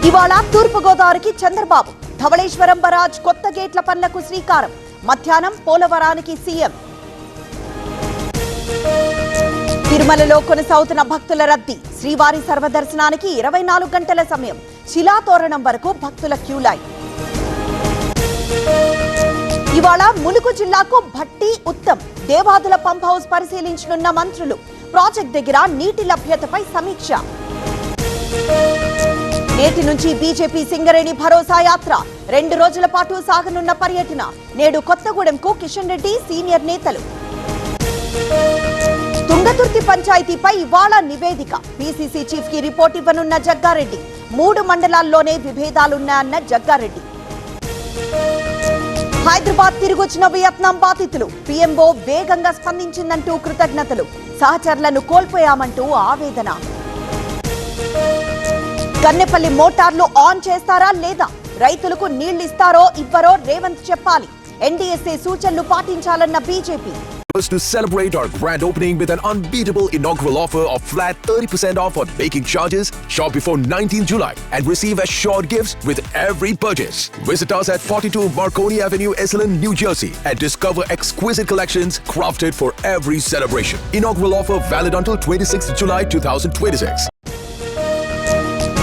ఇవాళ తూర్పు గోదావరికి చంద్రబాబు, ధవళేశ్వరం బరాజ్ కొత్త గేట్ల పనులకు శ్రీకారం. మధ్యాహ్నం పోలవరానికి సీఎం. తిరుమలలో కొనసాగుతున్న భక్తుల రద్దీ. శ్రీవారి సర్వదర్శనానికి 24 గంటల సమయం. శిలాతోరణం వరకు భక్తుల క్యూలైన్. ఇవాళ ములుగు జిల్లాకు భట్టి ఉత్తమ్, దేవాదుల పంప్ హౌస్ పరిశీలించనున్న మంత్రులు. ప్రాజెక్ట్ దగ్గర నీటి లభ్యతపై సమీక్ష. నేటి నుంచి బీజేపీ సింగరేణి భరోసా యాత్ర. 2 రోజుల పాటు సాగనున్న పర్యటన. నేడు కొత్తగూడెంకు కిషన్ రెడ్డి, సీనియర్ నేతలు. తుంగతుర్తి పంచాయతీపై ఇవాళ నివేదిక. పీసీసీ చీఫ్ కి రిపోర్ట్ ఇవ్వనున్న జగ్గారెడ్డి. 3 మండలాల్లోనే విభేదాలున్నాయన్న జగ్గారెడ్డి. హైదరాబాద్ తిరిగొచ్చిన వియత్నాం బాధితులు. పీఎంఓ వేగంగా స్పందించిందంటూ కృతజ్ఞతలు. సహచరులను కోల్పోయామంటూ ఆవేదన. కన్నెపల్లి మోటార్లు ఆన్ చేస్తారా లేదా? రైతులకు నీళ్లిస్తారో ఇవ్వరో రేవంత్ చెప్పాలి. ఎన్డీఎస్ఏ సూచనలు పాటించాలన్న BJP. To celebrate our grand opening with an unbeatable inaugural offer of flat 30% off on making charges, shop before 19 July and receive assured gifts with every purchase. Visit us at 42 Marconi Avenue, Esalen, New Jersey and discover exquisite collections crafted for every celebration. Inaugural offer valid until 26th July 2026.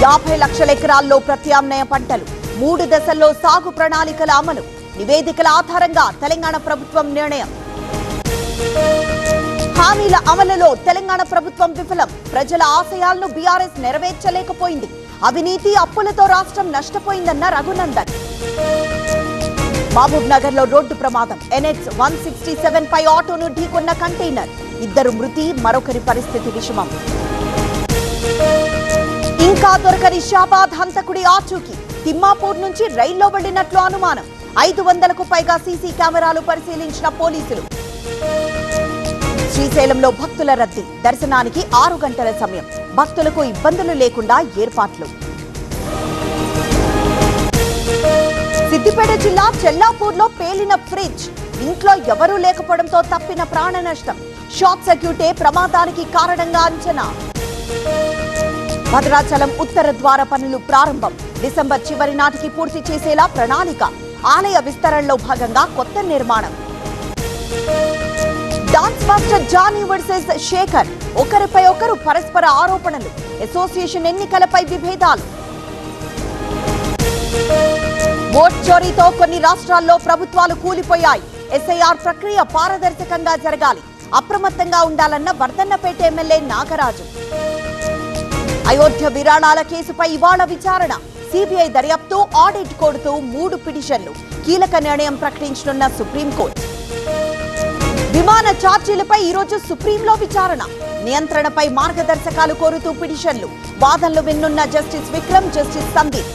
50 లక్షల ఎకరాల్లో ప్రత్యామ్నాయ పంటలు. 3 దశల్లో సాగు ప్రణాళికల అమలు. నివేదికల ఆధారంగా తెలంగాణ ప్రభుత్వం నిర్ణయం. హామీల అమలులో తెలంగాణ ప్రభుత్వం విఫలం. ప్రజల ఆశయాలను బీఆర్ఎస్ నెరవేర్చలేకపోయింది. అవినీతి అప్పులతో రాష్ట్రం నష్టపోయిందన్న రఘునందన్. మహబూబ్ నగర్ లో రోడ్డు ప్రమాదం. ఎన్హెచ్ 167 పై ఆటోను ఢీకొన్న కంటైనర్. 2 మృతి, మరొకరి పరిస్థితి విషమం. ఇంకా దొరకని షాబాద్ హంతకుడి ఆచూకీ. తిమ్మాపూర్ నుంచి రైల్లో వెళ్లినట్లు అనుమానం. 500కు పైగా సీసీ కెమెరాలు పరిశీలించిన పోలీసులు. శ్రీశైలంలో భక్తుల రద్దీ. దర్శనానికి 6 గంటల సమయం. భక్తులకు ఇబ్బందులు లేకుండా ఏర్పాట్లు. సిద్దిపేట జిల్లా చెల్లాపూర్లో పేలిన ఫ్రిడ్జ్. ఇంట్లో ఎవరూ లేకపోవడంతో తప్పిన ప్రాణ నష్టం. షార్ట్ సర్క్యూటే ప్రమాదానికి కారణంగా అంచనా. భద్రాచలం ఉత్తర ద్వార పనులు ప్రారంభం. డిసెంబర్ చివరి నాటికి పూర్తి చేసేలా ప్రణాళిక. ఆలయ విస్తరణలో భాగంగా కొత్త నిర్మాణం. Dance master Jani versus Shekhar. ఒకరిపై ఒకరు పరస్పర ఆరోపణలు. అసోసియేషన్ ఎన్నికలపై విభేదాలు. ఓట్ చోరీతో కొన్ని రాష్ట్రాల్లో ప్రభుత్వాలు కూలిపోయాయి. ఎస్ఐఆర్ ప్రక్రియ పారదర్శకంగా జరగాలి. అప్రమత్తంగా ఉండాలన్న వర్ధన్నపేట ఎమ్మెల్యే నాగరాజు. అయోధ్య విరాళాల కేసుపై ఇవాళ విచారణ. సిబిఐ దర్యాప్తు, ఆడిట్ కోరుతూ 3 పిటిషన్లు. కీలక నిర్ణయం ప్రకటించనున్న సుప్రీంకోర్టు. విమాన ఛార్జీలపై ఈరోజు సుప్రీంలో విచారణ. నియంత్రణపై మార్గదర్శకాలు కోరుతూ పిటిషన్లు. వాదనలు విన్నున్న జస్టిస్ విక్రమ్, జస్టిస్ సందీప్.